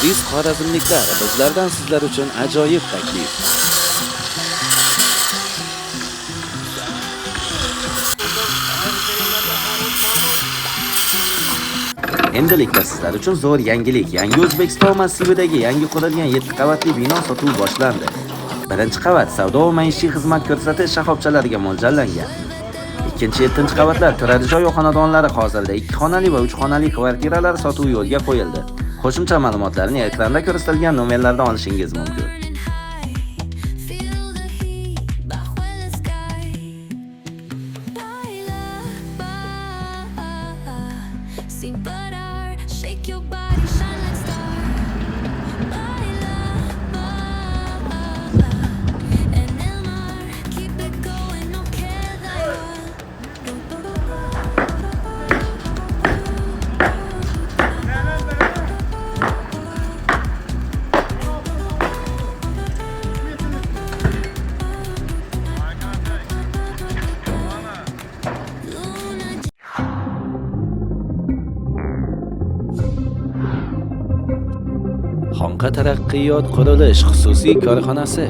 Aziz xorazmliklar, bizlardan sizlar uchun ajoyib taklif. Endilikda sizlar uchun zo'r yangilik. Yangi O'zbekiston massividagi yangi qurilgan 7 qavatli bino sotuvi boshlandi. Birinchi qavat savdo va maishiy xizmat ko'rsatish shoxobchalariga mo'ljallangan. Ikkinchi, 7 qavatlar turar joy va xonadonlari hozirda 2 xonali va 3 xonali kvartiralar sotuvi yo'lga qo'yildi. Qo'shimcha ma'lumotlarni ekranda ko'rsatilgan nomerlardan olishingiz mumkin. Sin parar, shake your body, shine like star. Baila, baila, en el mar, keep it going, no queda Xonqa taraqqiyot qurilish xususiy korxonasi